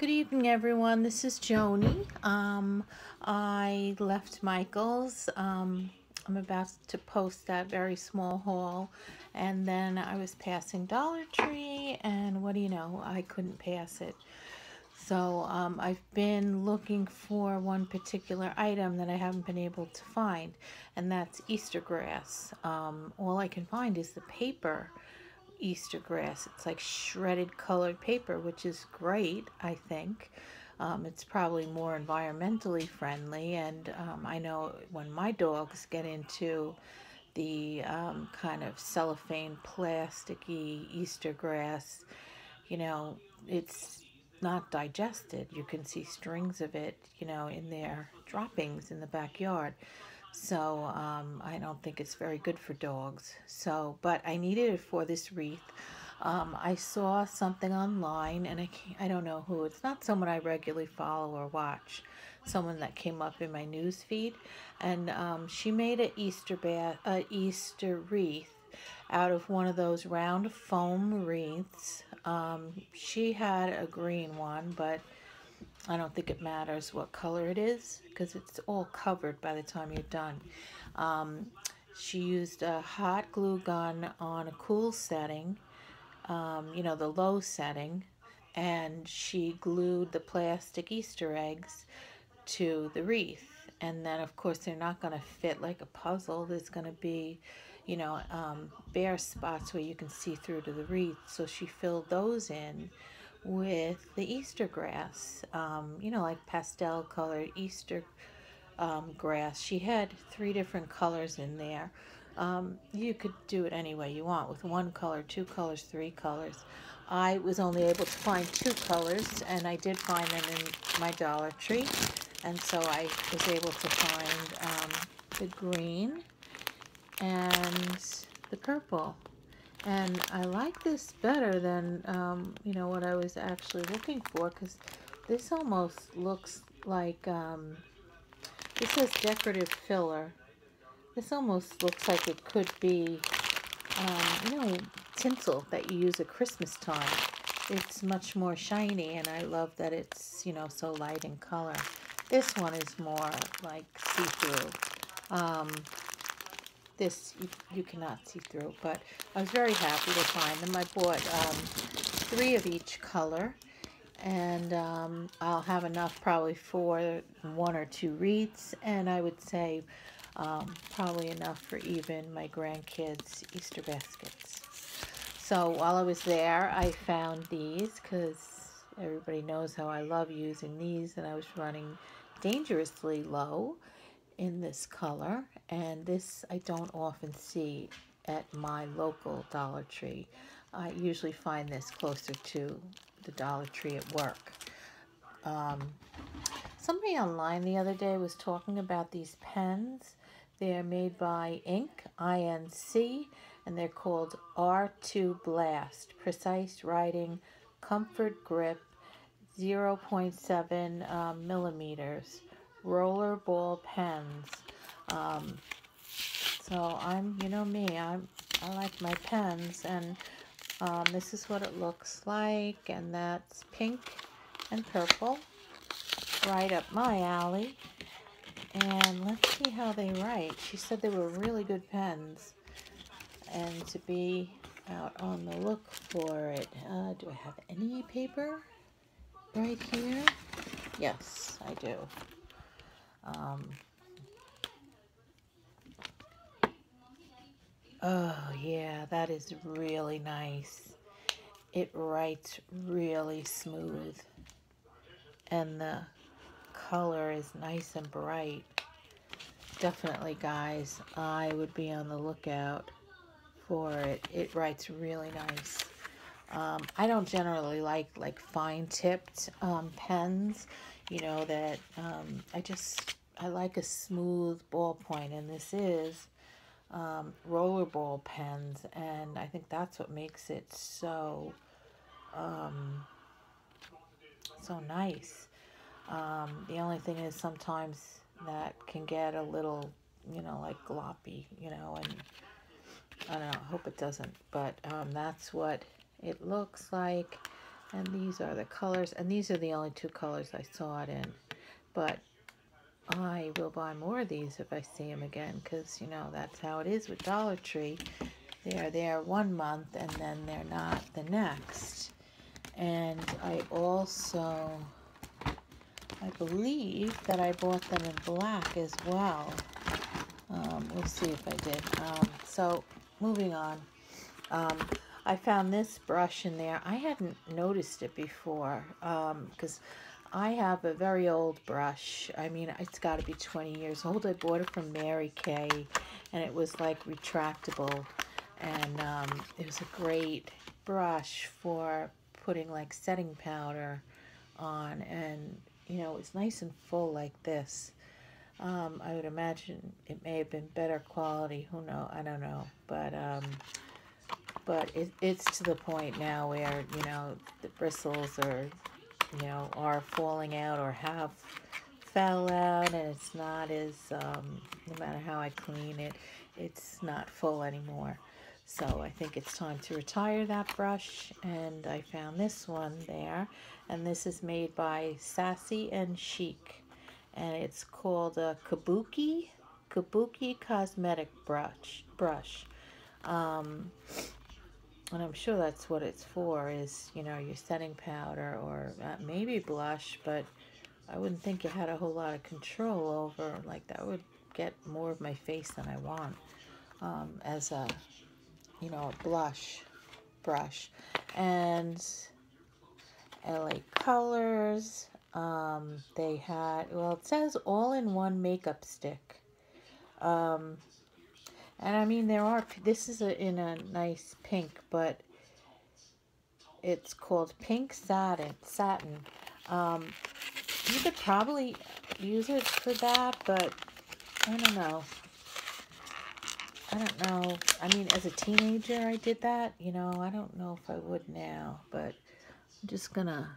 Good evening, everyone. This is Joni. I left Michael's. I'm about to post that very small haul, and then I was passing Dollar Tree, and what do you know? I couldn't pass it. So I've been looking for one particular item that I haven't been able to find, and that's Easter grass. All I can find is the paper Easter grass. It's like shredded colored paper, which is great, I think. It's probably more environmentally friendly, and I know when my dogs get into the kind of cellophane, plasticky Easter grass, you know, it's not digested. You can see strings of it, in their droppings in the backyard. So I don't think it's very good for dogs. So, but I needed it for this wreath. I saw something online, and I don't know who. It's not someone I regularly follow or watch. Someone that came up in my news feed, and she made a Easter wreath out of one of those round foam wreaths. She had a green one, but I don't think it matters what color it is because it's all covered by the time you're done. Um, she used a hot glue gun on a cool setting, the low setting, and she glued the plastic Easter eggs to the wreath. And then, of course, they're not going to fit like a puzzle. There's going to be, bare spots where you can see through to the wreath. So she filled those in with the Easter grass, like pastel colored Easter grass. She had 3 different colors in there. You could do it any way you want with 1 color, 2 colors, 3 colors. I was only able to find 2 colors, and I did find them in my Dollar Tree. And so I was able to find the green and the purple. And I like this better than, what I was actually looking for, because this almost looks like, this says decorative filler. This almost looks like it could be, tinsel that you use at Christmas time. It's much more shiny, and I love that it's, so light in color. This one is more like see-through. This you cannot see through, but I was very happy to find them. I bought 3 of each color, and I'll have enough probably for 1 or 2 wreaths, and I would say probably enough for even my grandkids' Easter baskets. So while I was there, I found these because everybody knows how I love using these, and I was running dangerously low in this color, and this I don't often see at my local Dollar Tree. I usually find this closer to the Dollar Tree at work. Somebody online the other day was talking about these pens. They're made by Ink, INC, and they're called R2 Blast, Precise Writing, Comfort Grip, 0.7 millimeters, rollerball pens. So I like my pens, and this is what it looks like, and that's pink and purple, right up my alley. And let's see how they write. She said they were really good pens, and to be out on the look for it. Do I have any paper right here? Yes, I do. Oh yeah, that is really nice. It writes really smooth, and the color is nice and bright. Definitely, guys, I would be on the lookout for it. It writes really nice. I don't generally like fine tipped pens, that I like a smooth ballpoint, and this is rollerball pens, and I think that's what makes it so nice. The only thing is sometimes that can get a little, like gloppy, and I don't know, I hope it doesn't, but that's what it looks like. And these are the colors, and these are the only two colors I saw it in. But I will buy more of these if I see them again, because, you know, that's how it is with Dollar Tree. They're there 1 month, and then they're not the next. And I also, I believe that I bought them in black as well. We'll see if I did. So, moving on. I found this brush in there. I hadn't noticed it before because I have a very old brush. I mean, it's got to be 20 years old. I bought it from Mary Kay, and it was like retractable. And it was a great brush for putting like setting powder on. And, you know, it's nice and full like this. I would imagine it may have been better quality. Who knows? I don't know. But it's to the point now where, you know, the bristles are, you know, are falling out or have fell out, and it's not as, no matter how I clean it, it's not full anymore. So I think it's time to retire that brush, and I found this one there, and this is made by Sassy and Chic, and it's called a Kabuki Cosmetic Brush. And I'm sure that's what it's for, is, you know, your setting powder or maybe blush, but I wouldn't think you had a whole lot of control over, like, that would get more of my face than I want as a, you know, a blush brush. And LA Colors, they had, well, it says all-in-one makeup stick. And I mean, this is in a nice pink, but it's called Pink Satin. You could probably use it for that, but I don't know. I mean, as a teenager, I did that. You know, I don't know if I would now, but I'm just gonna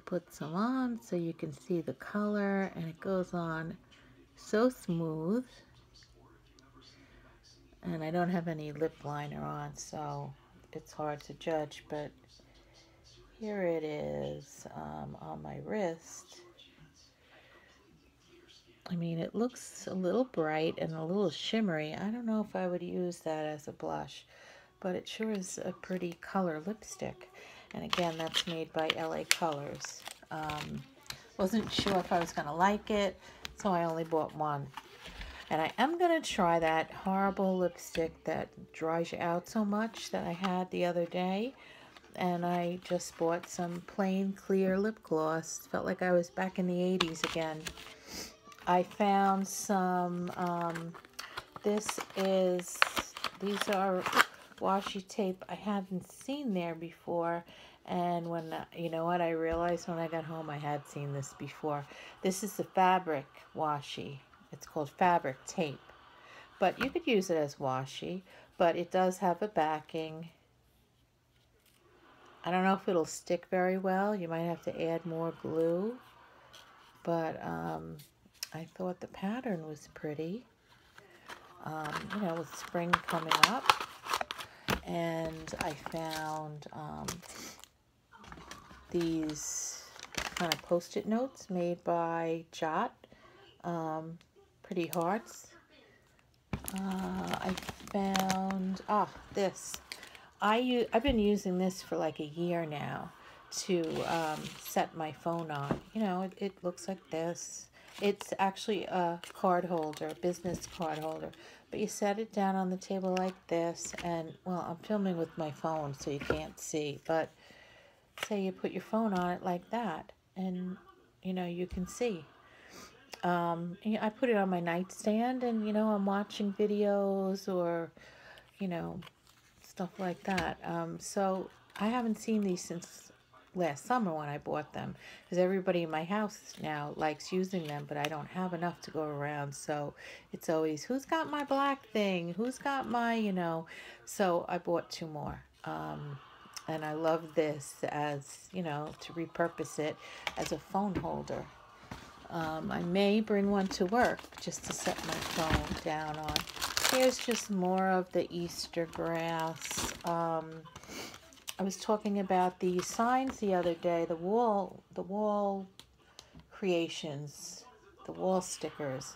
put some on so you can see the color, and it goes on so smooth. And I don't have any lip liner on, so it's hard to judge, but here it is on my wrist. I mean, it looks a little bright and a little shimmery. I don't know if I would use that as a blush, but it sure is a pretty color lipstick. And again, that's made by LA Colors. Wasn't sure if I was going to like it, so I only bought one. And I am going to try that horrible lipstick that dries you out so much that I had the other day. And I just bought some plain clear lip gloss. Felt like I was back in the 80s again. I found some, these are washi tape I haven't seen there before. And when, you know what, I realized when I got home I had seen this before. This is the fabric washi. It's called fabric tape. But you could use it as washi, but it does have a backing. I don't know if it'll stick very well. You might have to add more glue. But I thought the pattern was pretty. You know, with spring coming up. And I found these kind of Post-it notes made by Jot. Pretty hearts. I found this. I've been using this for like a year now to set my phone on. You know, it looks like this. It's actually a card holder, a business card holder. But you set it down on the table like this, and, well, I'm filming with my phone so you can't see, but say you put your phone on it like that, and, you know, you can see. I put it on my nightstand, and, you know, I'm watching videos or, you know, stuff like that. So I haven't seen these since last summer when I bought them, because everybody in my house now likes using them, but I don't have enough to go around. So it's always, who's got my black thing? Who's got my, you know? So I bought 2 more. And I love this as, you know, to repurpose it as a phone holder. I may bring one to work just to set my phone down on. here's just more of the Easter grass. I was talking about the signs the other day, the wall creations, the wall stickers.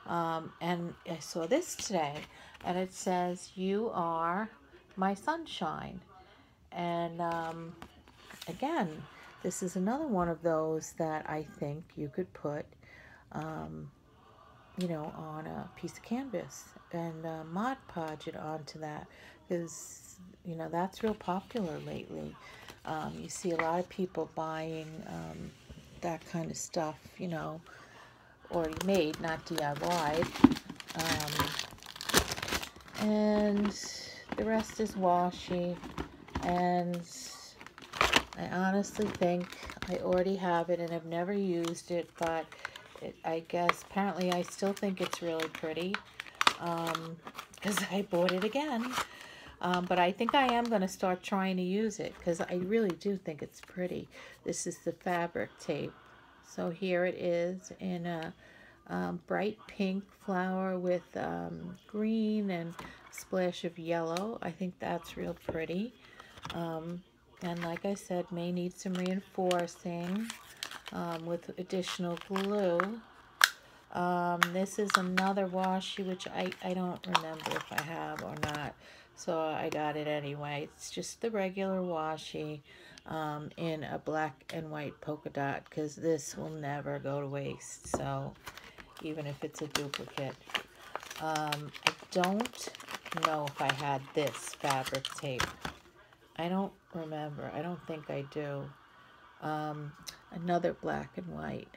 And I saw this today, and it says, "You are my sunshine." And again, this is another one of those that I think you could put, you know, on a piece of canvas and Mod Podge it onto that, because, you know, that's real popular lately. You see a lot of people buying that kind of stuff, you know, already made, not DIY. And the rest is washi, and I honestly think I already have it and I've never used it, but I guess apparently I still think it's really pretty, because I bought it again. But I think I am going to start trying to use it, because I really do think it's pretty. This is the fabric tape. So here it is in a bright pink flower with green and splash of yellow. I think that's real pretty. And like I said, may need some reinforcing with additional glue. This is another washi, which I don't remember if I have or not, so I got it anyway. It's just the regular washi in a black and white polka dot, because this will never go to waste, so even if it's a duplicate. I don't know if I had this fabric tape. I don't remember. I don't think I do. Another black and white.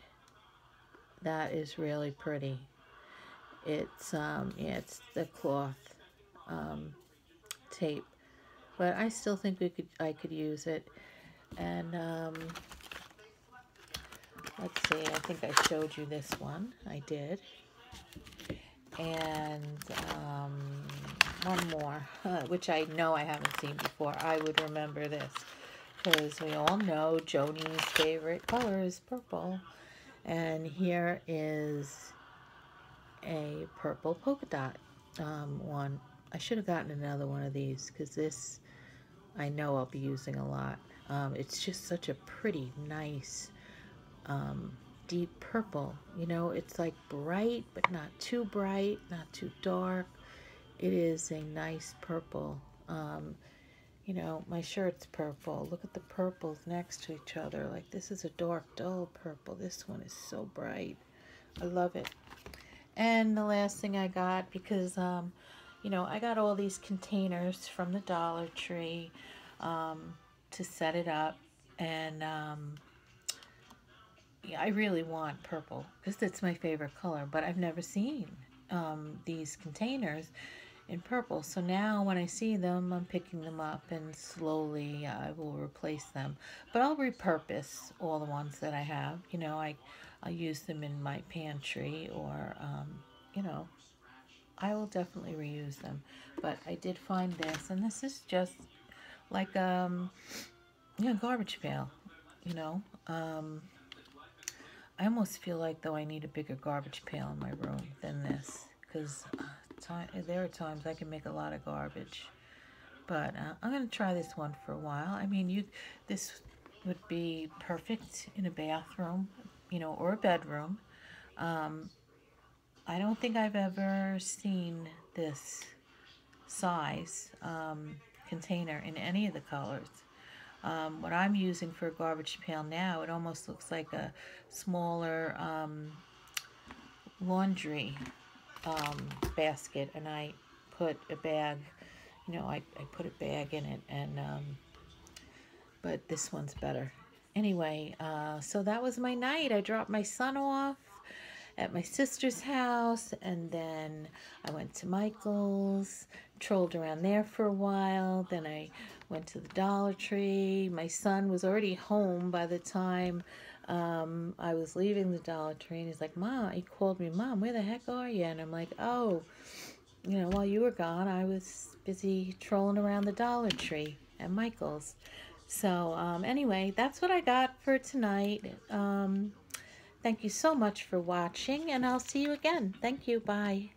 That is really pretty. It's yeah, it's the cloth tape, but I still think I could use it. And let's see, I think I showed you this one. I did. And one more, which I know I haven't seen before. I would remember this, because we all know Joni's favorite color is purple. And here is a purple polka dot one. I should have gotten another one of these, because this I know I'll be using a lot. It's just such a pretty, nice, deep purple. You know, it's like bright, but not too bright, not too dark. It is a nice purple. You know, my shirt's purple. Look at the purples next to each other. Like, this is a dark, dull purple. This one is so bright. I love it. And the last thing I got, because, you know, I got all these containers from the Dollar Tree to set it up. And yeah, I really want purple, because it's my favorite color. But I've never seen these containers in purple. So now when I see them, I'm picking them up, and slowly I will replace them. But I'll repurpose all the ones that I have. You know, I'll use them in my pantry, or, you know, I will definitely reuse them. But I did find this, and this is just like, you know, garbage pail, you know. I almost feel like, though, I need a bigger garbage pail in my room than this, because there are times I can make a lot of garbage. But I'm going to try this one for a while. I mean, this would be perfect in a bathroom, you know, or a bedroom. I don't think I've ever seen this size container in any of the colors. What I'm using for a garbage pail now, it almost looks like a smaller laundry basket, and I put a bag, you know, I put a bag in it, and but this one's better. Anyway, so that was my night. I dropped my son off at my sister's house, and then I went to Michael's, trolled around there for a while. Then I went to the Dollar Tree. My son was already home by the time I was leaving the Dollar Tree, and he's like, Mom, he called me, Mom, where the heck are you? And I'm like, oh, you know, while you were gone, I was busy trolling around the Dollar Tree at Michael's. So anyway, that's what I got for tonight. Thank you so much for watching, and I'll see you again. Thank you. Bye.